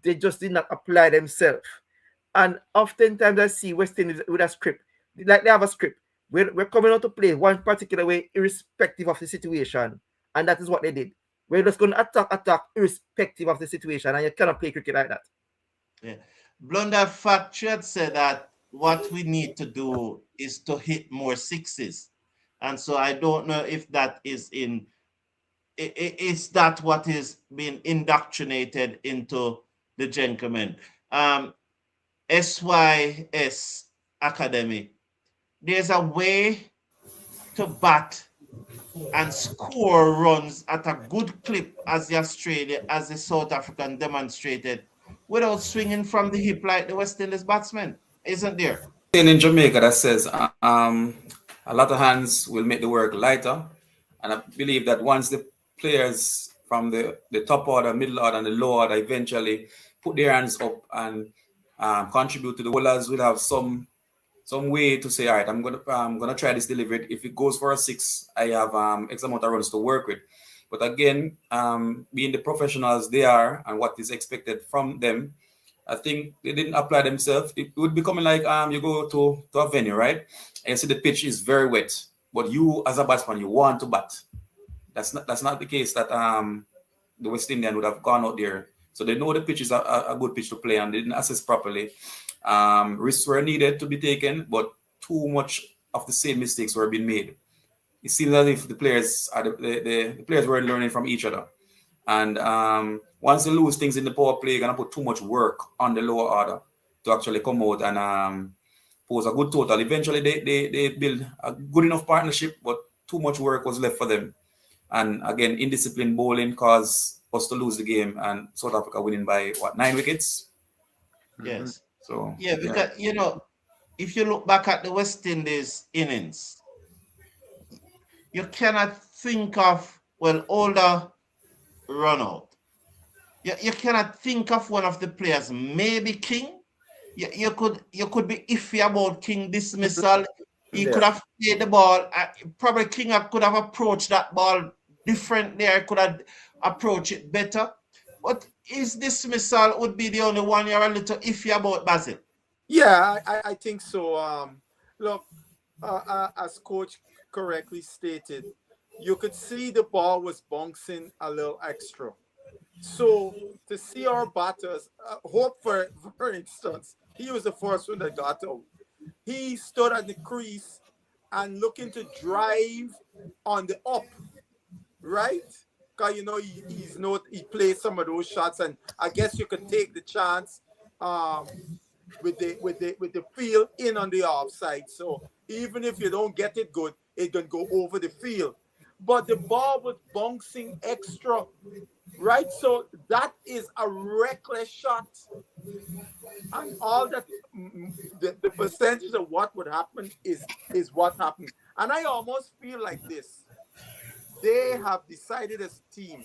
S4: They just did not apply themselves. And oftentimes I see West Indies with a script. Like they have a script. We're coming out to play one particular way, irrespective of the situation. And that is what they did. We're just going to attack, irrespective of the situation. And you cannot play cricket like that.
S1: Yeah. Blunder Factory had said that what we need to do is to hit more sixes. And so I don't know if that is is that what is being indoctrinated into the gentlemen. SYS Academy. There's a way to bat and score runs at a good clip as the South African demonstrated without swinging from the hip like the West Indies batsmen, isn't there?
S2: In Jamaica that says a lot of hands will make the work lighter, and I believe that once the players from the top order, middle order, and the lower order eventually put their hands up and contribute to the bowlers, will have some way to say, all right, I'm gonna try this delivery. If it goes for a 6, I have X amount of runs to work with. But again, being the professionals they are and what is expected from them, I think they didn't apply themselves. It would be coming like you go to a venue, right? And you see the pitch is very wet, but you as a batsman, you want to bat. That's not the case that the West Indian would have gone out there. So they know the pitch is a good pitch to play, and they didn't assess properly. Risks were needed to be taken, but too much of the same mistakes were being made. It seems as if the players the players were learning from each other. And once they lose things in the power play, you're gonna put too much work on the lower order to actually come out and pose a good total. Eventually, they build a good enough partnership, but too much work was left for them. And again, indisciplined bowling caused us to lose the game, and South Africa winning by 9 wickets.
S1: Yes.
S2: So
S1: yeah, because you know, if you look back at the West Indies innings, you cannot think of, well, older run out. You cannot think of one of the players, maybe King. You could be iffy about King dismissal. He could
S3: Yeah.
S1: have played the ball. Probably King could have approached that ball differently. I could have approached it better. But his dismissal would be the only one you're a little iffy about, Basil.
S3: Yeah, I think so. Look, as coach correctly stated, you could see the ball was bouncing a little extra. So to see our batters, Hope for instance, he was the first one that got out. He stood at the crease and looking to drive on the up, right? Because you know he plays some of those shots, and I guess you could take the chance with the field in on the offside. So even if you don't get it good, it can go over the field. But the ball was bouncing extra, right? So that is a reckless shot. And all that the percentage of what would happen is what happened. And I almost feel like this. They have decided as a team,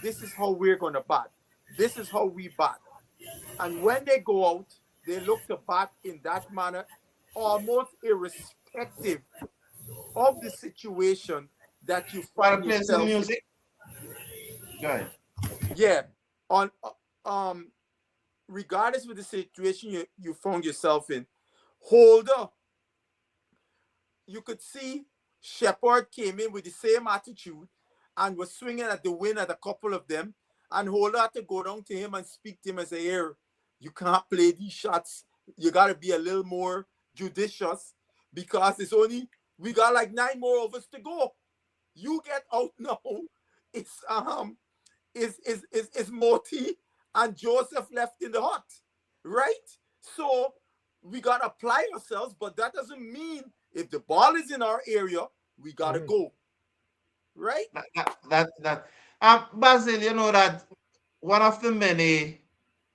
S3: this is how we're gonna bat. This is how we bat. And when they go out, they look to bat in that manner, almost irrespective of the situation that you
S1: Want
S3: find
S1: to play some
S3: yourself in.
S1: music? Go ahead.
S3: Yeah. On regardless of the situation you found yourself in, Holder, you could see Shepard came in with the same attitude and was swinging at the win at a couple of them. And Holder had to go down to him and speak to him and say, here, you can't play these shots. You got to be a little more judicious because we got like 9 more overs to go. You get out now. It's Moti and Joseph left in the hut, right? So we got to apply ourselves, but that doesn't mean if the ball is in our area, we got to go, right?
S1: Basil, you know that one of the many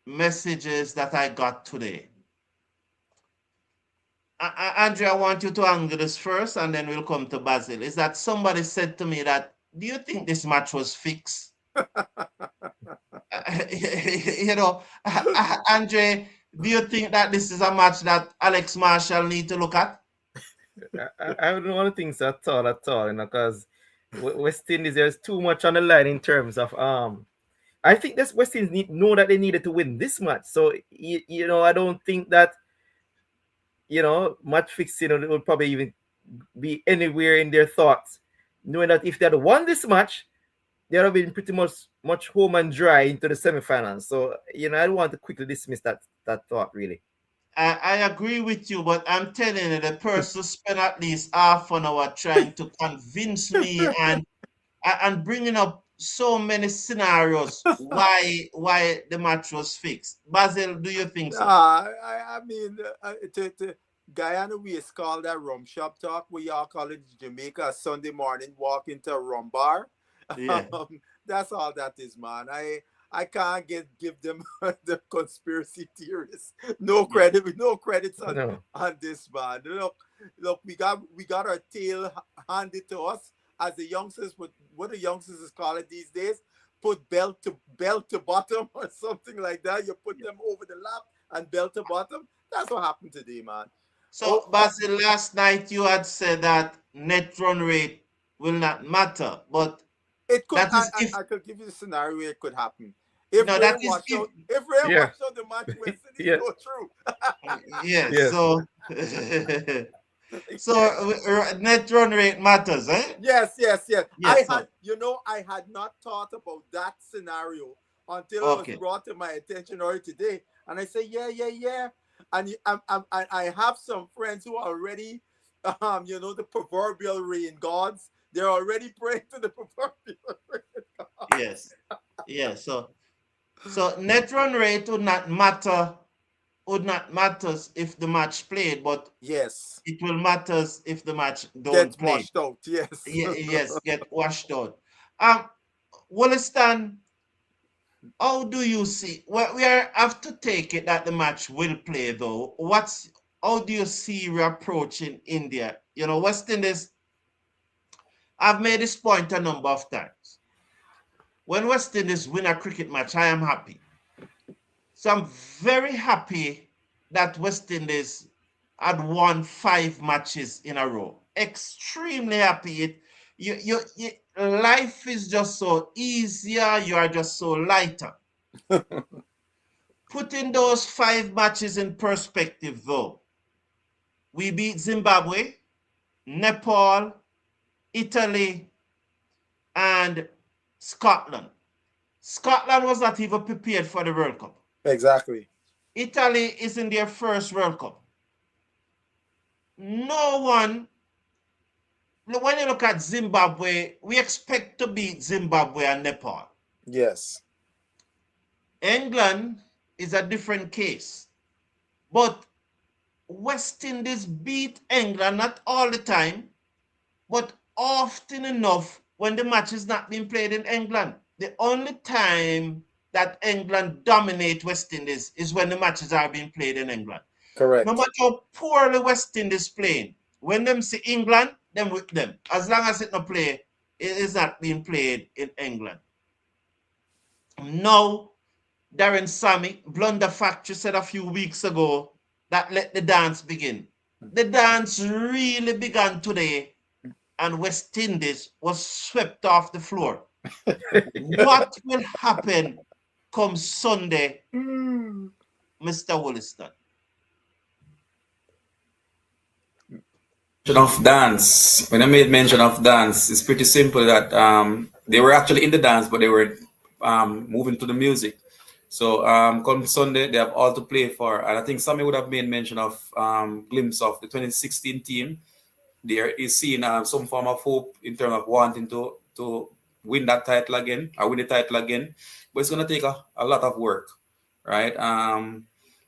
S1: messages that I got today. Andrea, I want you to angle this first, and then we'll come to Basil. Is that somebody said to me that, do you think this match was fixed? You know, Andre, do you think that this is a match that Alex Marshall need to look at?
S4: I don't want to think so at all, you know, because West Indies, there's too much on the line in terms of I think this West Indies know that they needed to win this match. So you know, I don't think that, you know, match fixing would probably even be anywhere in their thoughts, knowing that if they had won this match, they would have been pretty much home and dry into the semifinals. So, you know, I don't want to quickly dismiss that thought, really.
S1: I agree with you, but I'm telling you, the person spent at least half an hour trying to convince me and bringing up so many scenarios why the match was fixed. Basil, do you think so?
S3: I mean, to Guyana, we is called that rum shop talk. We all call it Jamaica Sunday morning walk into a rum bar.
S1: Yeah.
S3: That's all that is, man. I can't give them the conspiracy theorists no credit, no credits on this, man. Look, we got our tail handed to us as the youngsters. What the youngsters call it these days? Put belt to bottom or something like that. You put them over the lap and belt to bottom. That's what happened today, man.
S1: So, Basil, last night you had said that net run rate will not matter, but
S3: it could.
S1: I
S3: could give you the scenario where it could happen. If
S1: no,
S3: Ray
S1: that is
S3: watch
S1: if,
S3: out, if Ray watch out, the match West Indies go through.
S1: yes. So net run rate matters, eh?
S3: Yes.
S1: Yes,
S3: I had not thought about that scenario until it was brought to my attention earlier today, and I say, yeah. And I have some friends who are already, you know, the proverbial rain gods. They're already praying to the proverbial rain gods.
S1: Yes. So net run rate would not matter if the match played, but
S3: yes,
S1: it will matter if the match don't
S3: get
S1: play.
S3: washed out. Yes.
S1: Yes, get washed out. Williston, how do you see? Well, we have to take it that the match will play, though. How do you see we approaching India? You know, West Indies I've made this point a number of times. When West Indies win a cricket match, I am happy. So I'm very happy that West Indies had won 5 matches in a row. Extremely happy. Life is just so easier. You are just so lighter. Putting those 5 matches in perspective, though, we beat Zimbabwe, Nepal, Italy, and Scotland. Scotland was not even prepared for the World Cup.
S3: Exactly.
S1: Italy is in their first World Cup. No one, when you look at Zimbabwe, we expect to beat Zimbabwe and Nepal.
S3: Yes.
S1: England is a different case. But West Indies beat England not all the time, but often enough when the match is not being played in England. The only time that England dominate West Indies is when the matches are being played in England.
S3: Correct.
S1: No matter how poorly West Indies playing, when them see England, them with them. As long as it not play, it is not being played in England. Now, Darren Sammy, Blunder Factory said a few weeks ago that let the dance begin. The dance really began today, and West Indies was swept off the floor. What will happen come Sunday, Mr. Wollaston?
S2: Of dance. When I made mention of dance, it's pretty simple that they were actually in the dance, but they were moving to the music. So come Sunday, they have all to play for. And I think somebody would have made mention of glimpse of the 2016 team. There is seeing some form of hope in terms of wanting to win that title again, or win the title again. But it's going to take a lot of work, right?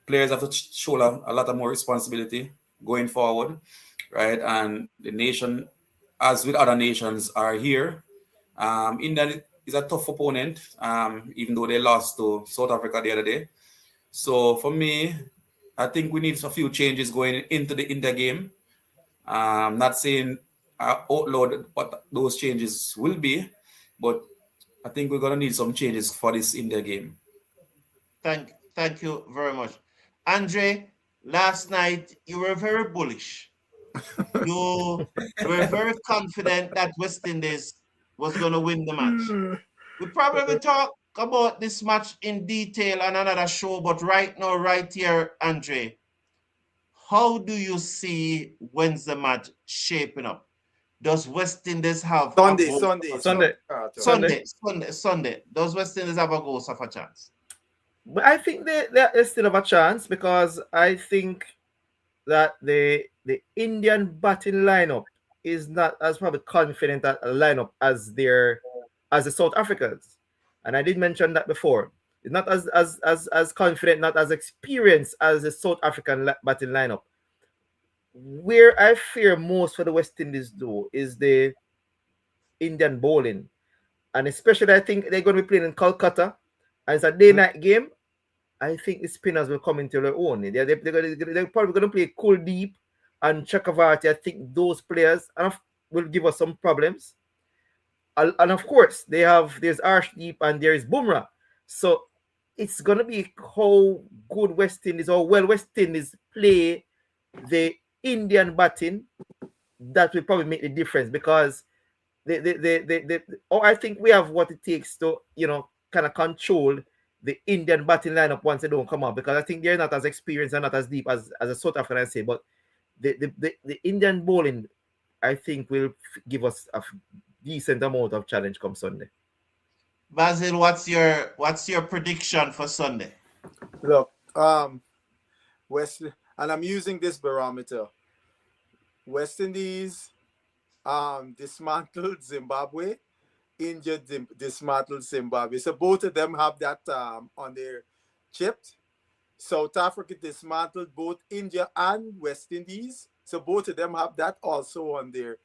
S2: Players have to shoulder a lot of more responsibility going forward, right? And the nation, as with other nations, are here. India is a tough opponent, even though they lost to South Africa the other day. So for me, I think we need a few changes going into the India game. I'm not saying outlawed what those changes will be, but I think we're going to need some changes for this India game.
S1: Thank you very much. Andre, last night you were very bullish. You were very confident that West Indies was going to win the match. We probably will talk about this match in detail on another show, but right now, right here, Andre, how do you see Wednesday match shaping up? Does West Indies have
S3: Sunday,
S1: a go?
S3: Sunday.
S1: Does West Indies have a ghost of a chance?
S4: But I think they still have a chance, because I think that the Indian batting lineup is not as probably confident a lineup as the South Africans. And I did mention that before. It's not as confident, not as experienced as the South African batting lineup. Where I fear most for the West Indies, though, is the Indian bowling. And especially, I think they're going to be playing in Kolkata, and it's a day-night game. I think the spinners will come into their own. They're probably going to play Kuldeep and Chakravarti. I think those players will give us some problems. And of course, there's Arshdeep and there's Bumrah. So it's going to be how good West Indies or well West Indies play the Indian batting that will probably make the difference, because I think we have what it takes to kind of control the Indian batting lineup once they don't come out, because I think they're not as experienced and not as deep as a South African, I say. But the Indian bowling, I think, will give us a decent amount of challenge come Sunday.
S1: Basil, what's your prediction for Sunday?
S3: Look, West, and I'm using this barometer. West Indies dismantled Zimbabwe. India dismantled Zimbabwe. So both of them have that on their chips. South Africa dismantled both India and West Indies. So both of them have that also on their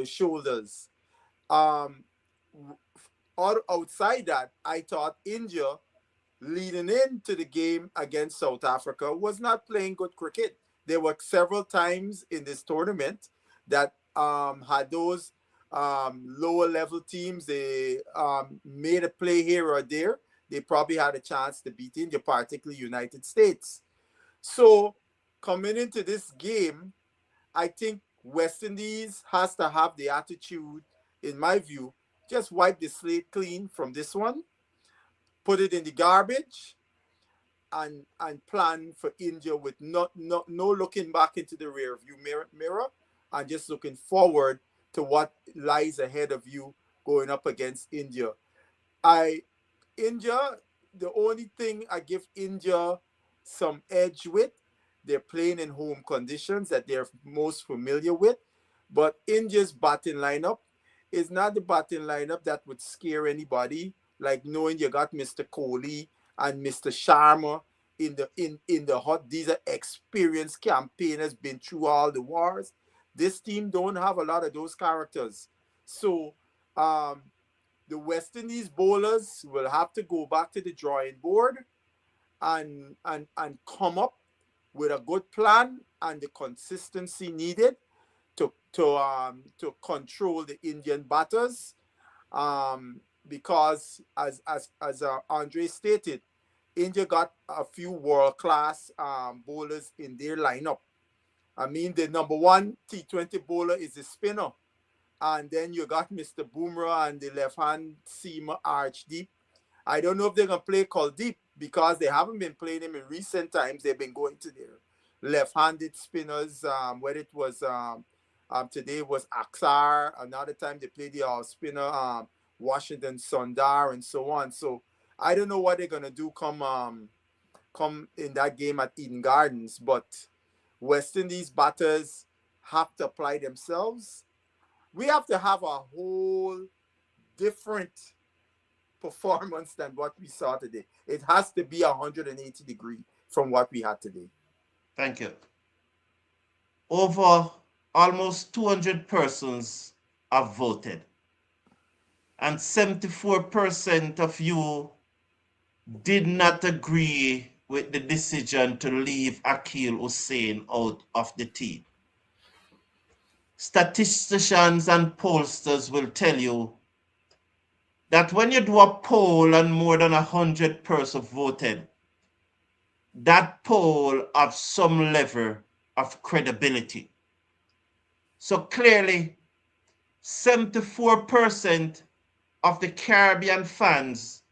S3: shoulders. Outside that, I thought India, leading into the game against South Africa, was not playing good cricket. There were several times in this tournament that had those lower level teams, they made a play here or there, they probably had a chance to beat India, particularly United States. So coming into this game, I think West Indies has to have the attitude, in my view, just wipe the slate clean from this one, put it in the garbage, and plan for India with no looking back into the rear view mirror and just looking forward to what lies ahead of you going up against India. India, the only thing I give India some edge with, they're playing in home conditions that they're most familiar with. But India's batting lineup is not the batting lineup that would scare anybody, like knowing you got Mr. Kohli and Mr. Sharma in the hot. These are experienced campaigners, been through all the wars. This team don't have a lot of those characters. So the West Indies bowlers will have to go back to the drawing board and come up with a good plan and the consistency needed to control the Indian batters, because as Andre stated, India got a few world-class bowlers in their lineup. I mean, the number one T20 bowler is a spinner, and then you got Mr. Bumrah and the left-hand seamer Archdeep. I don't know if they're gonna play Kuldeep because they haven't been playing him in recent times. They've been going to their left-handed spinners. Whether it was today was Aksar, another time they played the spinner Washington Sundar, and so on. So I don't know what they're gonna do come in that game at Eden Gardens, but West Indies batters have to apply themselves. We have to have a whole different performance than what we saw today. It has to be 180 degrees from what we had today.
S1: Thank you. Over almost 200 persons have voted, and 74% of you did not agree with the decision to leave Akeal Hosein out of the team. Statisticians and pollsters will tell you that when you do a poll and more than 100 persons voted, that poll has some level of credibility. So clearly, 74% of the Caribbean fans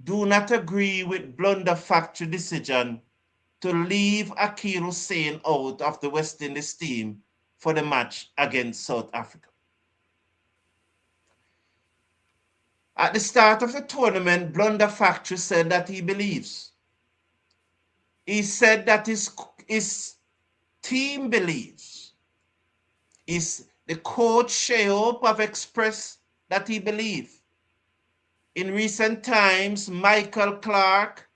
S1: do not agree with Blunder Factory decision to leave Akeal Hosein out of the West Indies team for the match against South Africa. At the start of the tournament, Blunder Factory said that he believes. He said that his team believes. The coach Shehope have expressed that he believes. In recent times, Michael Clarke,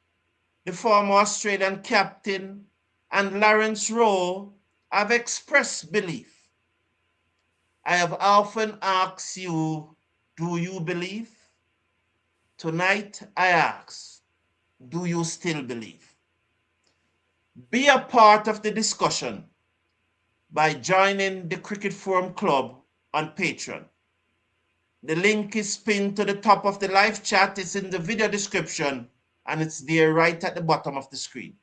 S1: the former Australian captain, and Lawrence Rowe have expressed belief. I have often asked you, do you believe? Tonight, I ask, do you still believe? Be a part of the discussion by joining the Cricket Forum Club on Patreon. The link is pinned to the top of the live chat. It's in the video description, and it's there right at the bottom of the screen.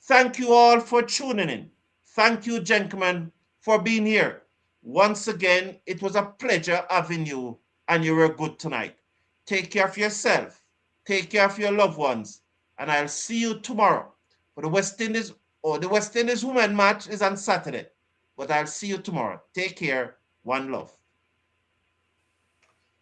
S1: Thank you all for tuning in. Thank you, gentlemen, for being here. Once again, it was a pleasure having you, and you were good tonight. Take care of yourself. Take care of your loved ones, and I'll see you tomorrow. For the West Indies, the West Indies women match is on Saturday, but I'll see you tomorrow. Take care. One love.